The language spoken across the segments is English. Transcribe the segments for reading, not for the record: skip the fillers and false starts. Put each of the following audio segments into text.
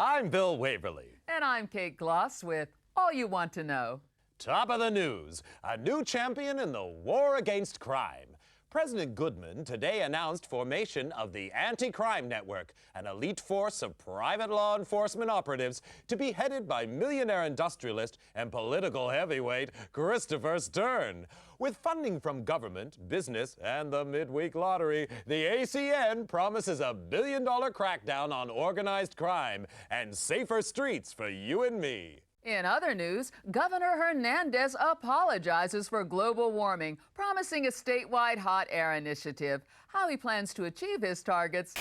I'm Bill Waverly. And I'm Kate Gloss with All You Want to Know. Top of the news, a new champion in the war against crime. President Goodman today announced formation of the Anti-Crime Network, an elite force of private law enforcement operatives to be headed by millionaire industrialist and political heavyweight Christopher Stern. With funding from government, business, and the midweek lottery, the ACN promises a billion-dollar crackdown on organized crime and safer streets for you and me. In other news, Governor Hernandez apologizes for global warming, promising a statewide hot air initiative. How he plans to achieve his targets.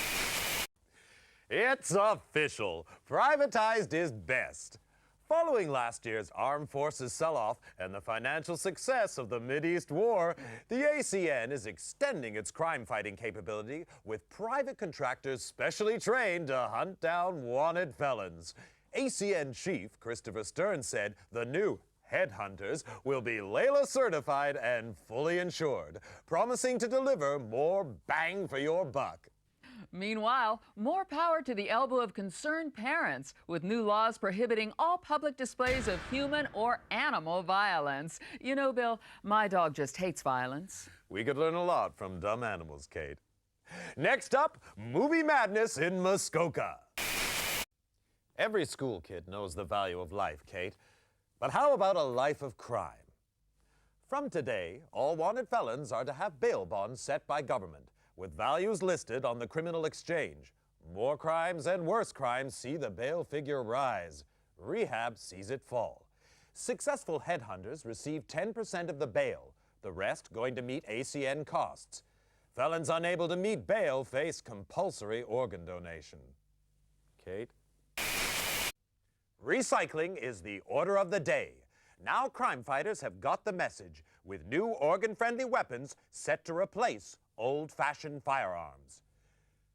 It's official. Privatized is best. Following last year's armed forces sell-off and the financial success of the Mideast War, the ACN is extending its crime-fighting capability with private contractors specially trained to hunt down wanted felons. ACN Chief Christopher Stern said the new Headhunters will be Layla certified and fully insured, promising to deliver more bang for your buck. Meanwhile, more power to the elbow of concerned parents, with new laws prohibiting all public displays of human or animal violence. You know, Bill, my dog just hates violence. We could learn a lot from dumb animals, Kate. Next up, movie madness in Muskoka. Every school kid knows the value of life, Kate. But how about a life of crime? From today, all wanted felons are to have bail bonds set by government, with values listed on the criminal exchange. More crimes and worse crimes see the bail figure rise. Rehab sees it fall. Successful headhunters receive 10% of the bail, the rest going to meet ACN costs. Felons unable to meet bail face compulsory organ donation. Kate? Recycling is the order of the day. Now crime fighters have got the message, with new organ-friendly weapons set to replace old-fashioned firearms.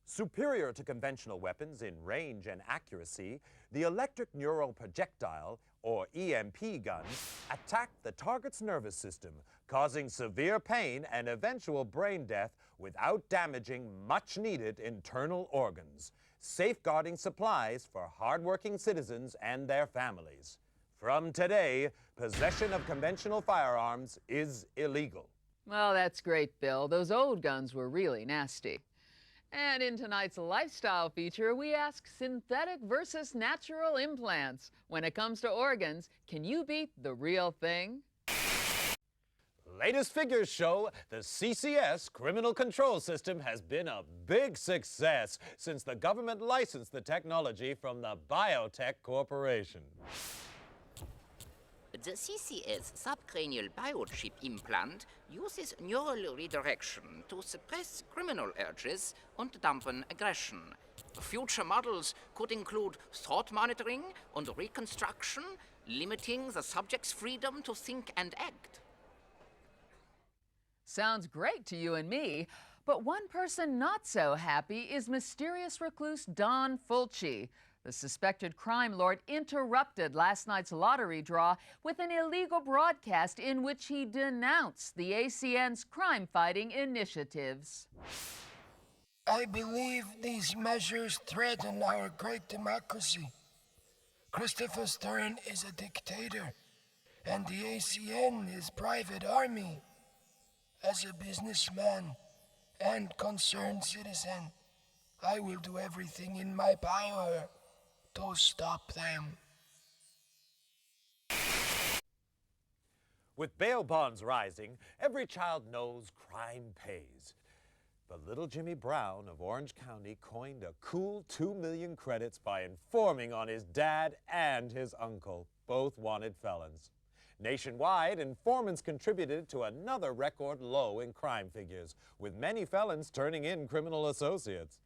Superior to conventional weapons in range and accuracy, the electric neural projectile, or EMP guns, attack the target's nervous system, causing severe pain and eventual brain death without damaging much-needed internal organs, safeguarding supplies for hardworking citizens and their families. From today, possession of conventional firearms is illegal. Well, that's great, Bill. Those old guns were really nasty. And in tonight's lifestyle feature, we ask synthetic versus natural implants. When it comes to organs, can you beat the real thing? Latest figures show the CCS criminal control system has been a big success since the government licensed the technology from the Biotech Corporation. The CCS subcranial biochip implant uses neural redirection to suppress criminal urges and dampen aggression. Future models could include thought monitoring and reconstruction, limiting the subject's freedom to think and act. Sounds great to you and me, but one person not so happy is mysterious recluse Don Fulci. The suspected crime lord interrupted last night's lottery draw with an illegal broadcast in which he denounced the ACN's crime-fighting initiatives. I believe these measures threaten our great democracy. Christopher Stern is a dictator, and the ACN is private army. As a businessman and concerned citizen, I will do everything in my power to stop them. With bail bonds rising, every child knows crime pays. But little Jimmy Brown of Orange County coined a cool 2 million credits by informing on his dad and his uncle, both wanted felons. Nationwide, informants contributed to another record low in crime figures, with many felons turning in criminal associates.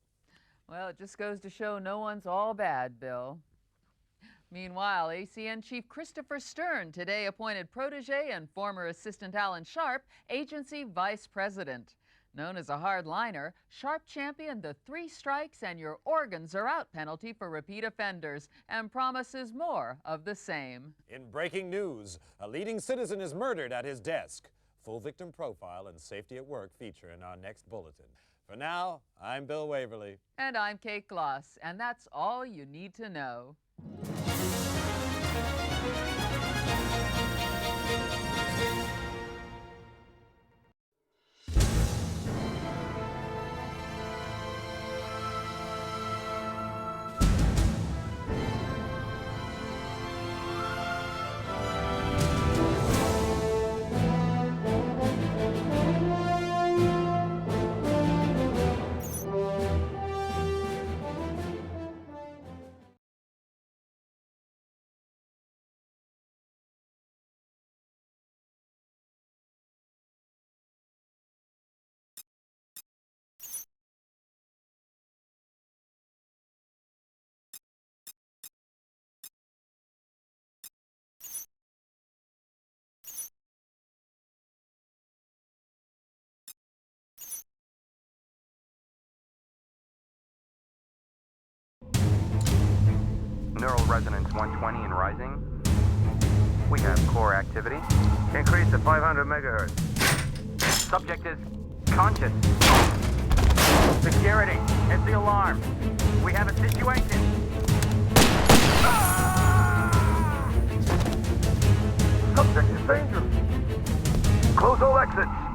Well, it just goes to show no one's all bad, Bill. Meanwhile, ACN Chief Christopher Stern today appointed protege and former assistant Alan Sharp agency vice president. Known as a hardliner, Sharp championed the 3 strikes and your organs are out penalty for repeat offenders and promises more of the same. In breaking news, a leading citizen is murdered at his desk. Full victim profile and safety at work feature in our next bulletin. For now, I'm Bill Waverly. And I'm Kate Gloss, and that's all you need to know. Neural resonance 120 and rising. We have core activity. Increase to 500 megahertz. Subject is conscious. Security, it's the alarm. We have a situation. Subject is dangerous. Close all exits.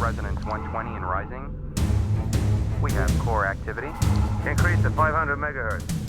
resonance 120 and rising. We have core activity. Increase to 500 megahertz.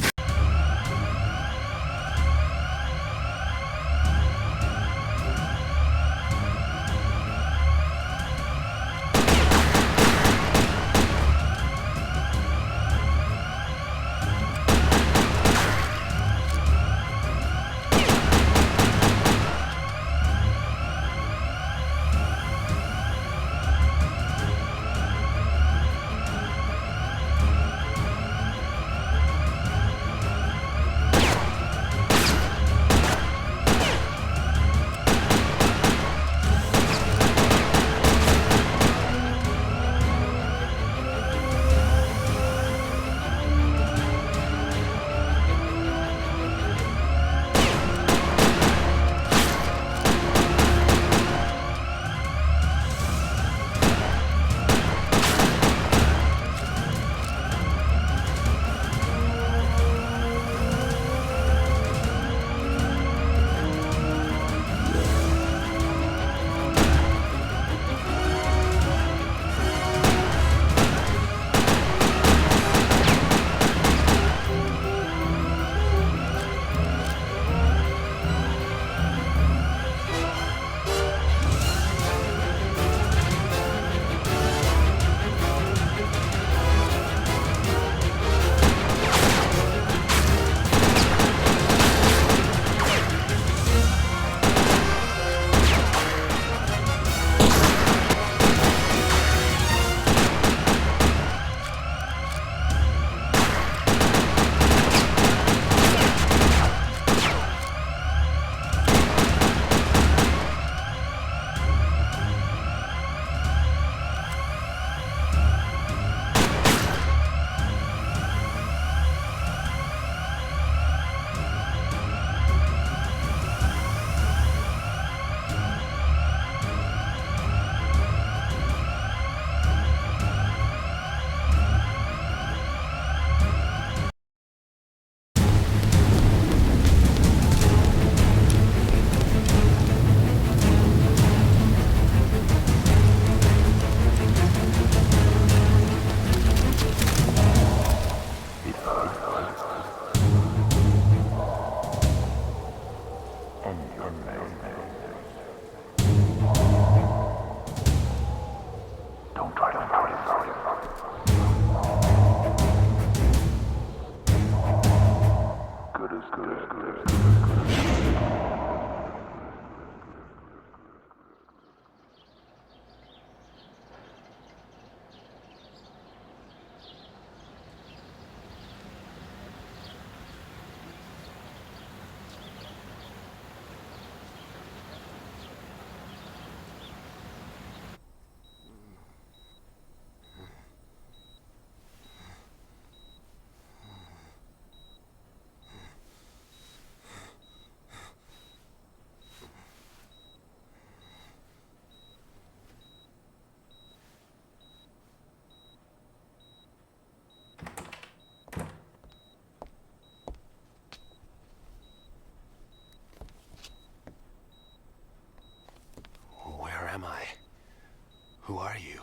Who are you?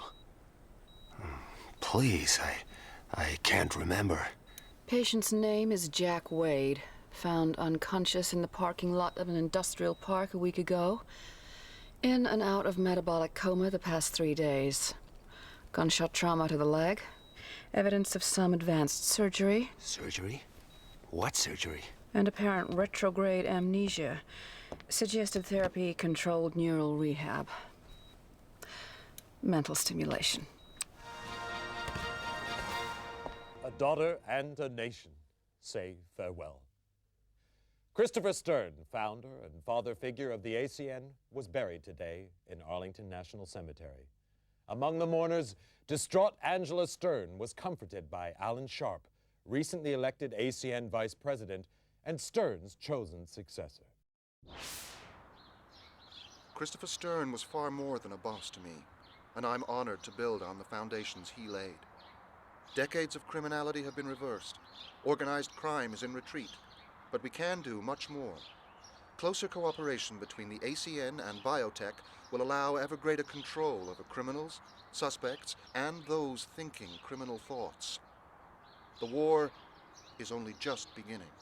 Please, I can't remember. Patient's name is Jack Wade. Found unconscious in the parking lot of an industrial park a week ago. In and out of metabolic coma the past 3 days. Gunshot trauma to the leg. Evidence of some advanced surgery. Surgery? What surgery? And apparent retrograde amnesia. Suggested therapy, controlled neural rehab. Mental stimulation. A daughter and a nation say farewell. Christopher Stern, founder and father figure of the ACN, was buried today in Arlington National Cemetery. Among the mourners, distraught Angela Stern was comforted by Alan Sharp, recently elected ACN vice president and Stern's chosen successor. Christopher Stern was far more than a boss to me, and I'm honored to build on the foundations he laid. Decades of criminality have been reversed. Organized crime is in retreat. But we can do much more. Closer cooperation between the ACN and biotech will allow ever greater control over criminals, suspects, and those thinking criminal thoughts. The war is only just beginning.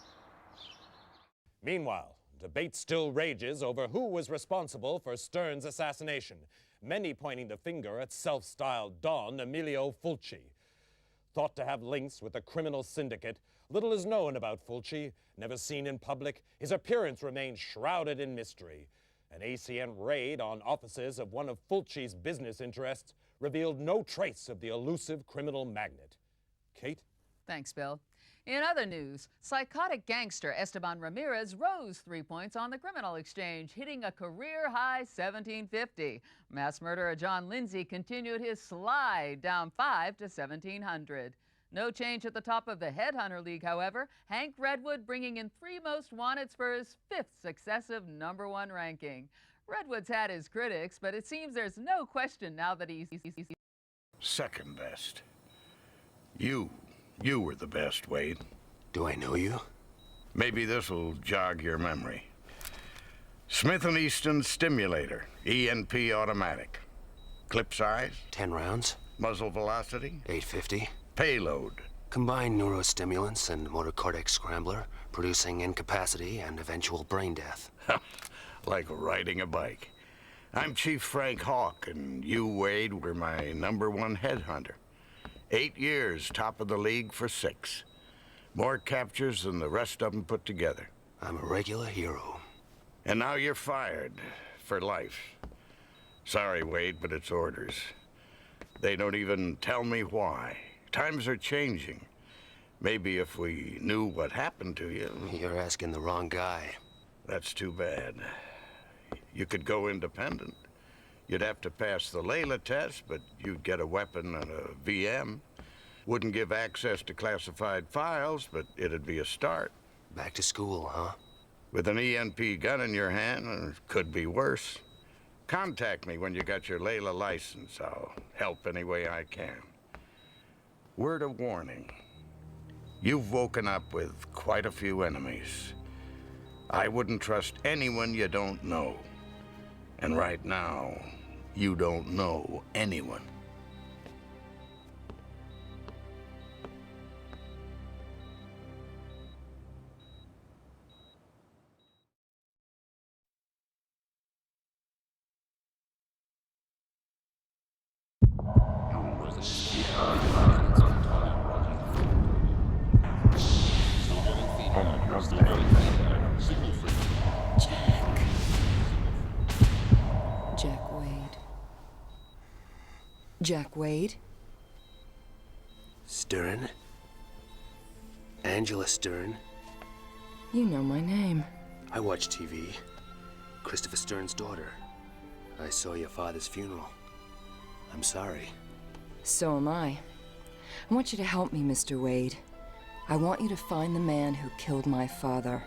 Meanwhile, debate still rages over who was responsible for Stern's assassination, many pointing the finger at self-styled Don Emilio Fulci. Thought to have links with a criminal syndicate, little is known about Fulci. Never seen in public, his appearance remains shrouded in mystery. An ACN raid on offices of one of Fulci's business interests revealed no trace of the elusive criminal magnate. Kate? Thanks, Bill. In other news, psychotic gangster Esteban Ramirez rose 3 points on the criminal exchange, hitting a career-high 1750. Mass murderer John Lindsay continued his slide, down 5 to 1700. No change at the top of the Headhunter League, however. Hank Redwood bringing in 3 most wanteds for his 5th successive #1 ranking. Redwood's had his critics, but it seems there's no question now that he's second best. You were the best, Wade. Do I know you? Maybe this'll jog your memory. Smith & Easton Stimulator, ENP automatic. Clip size? 10 rounds. Muzzle velocity? 850. Payload? Combined neurostimulants and motor cortex scrambler, producing incapacity and eventual brain death. Like riding a bike. I'm Chief Frank Hawk, and you, Wade, were my #1 headhunter. 8 years, top of the league for 6. More captures than the rest of them put together. I'm a regular hero. And now you're fired. For life. Sorry, Wade, but it's orders. They don't even tell me why. Times are changing. Maybe if we knew what happened to you... You're asking the wrong guy. That's too bad. You could go independent. You'd have to pass the Layla test, but you'd get a weapon and a VM. Wouldn't give access to classified files, but it'd be a start. Back to school, huh? With an ENP gun in your hand, or could be worse. Contact me when you got your Layla license. I'll help any way I can. Word of warning. You've woken up with quite a few enemies. I wouldn't trust anyone you don't know. And right now, you don't know anyone. Jack Wade. Jack Wade? Stern? Angela Stern? You know my name. I watch TV. Christopher Stern's daughter. I saw your father's funeral. I'm sorry. So am I. I want you to help me, Mr. Wade. I want you to find the man who killed my father.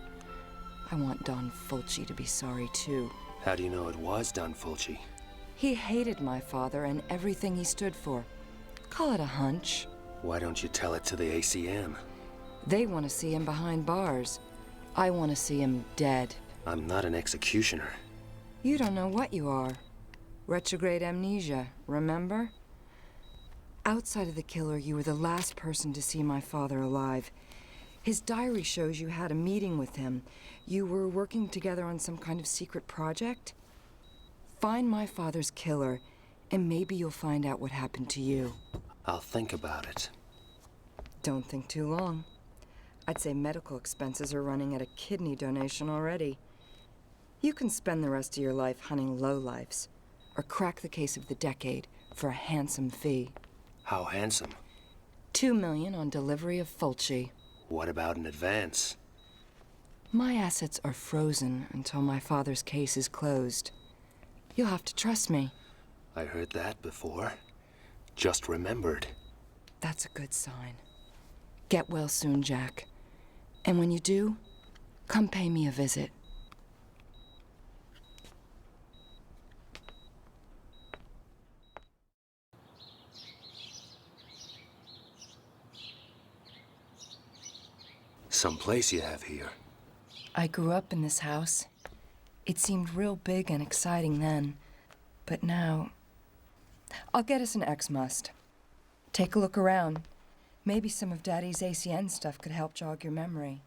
I want Don Fulci to be sorry, too. How do you know it was Don Fulci? He hated my father and everything he stood for. Call it a hunch. Why don't you tell it to the ACM? They want to see him behind bars. I want to see him dead. I'm not an executioner. You don't know what you are. Retrograde amnesia, remember? Outside of the killer, you were the last person to see my father alive. His diary shows you had a meeting with him. You were working together on some kind of secret project. Find my father's killer, and maybe you'll find out what happened to you. I'll think about it. Don't think too long. I'd say medical expenses are running at a kidney donation already. You can spend the rest of your life hunting lowlifes, or crack the case of the decade for a handsome fee. How handsome? $2 million on delivery of Fulci. What about an advance? My assets are frozen until my father's case is closed. You'll have to trust me. I heard that before. Just remembered. That's a good sign. Get well soon, Jack. And when you do, come pay me a visit. Some place you have here. I grew up in this house. It seemed real big and exciting then. But now... I'll get us an X-Must. Take a look around. Maybe some of Daddy's ACN stuff could help jog your memory.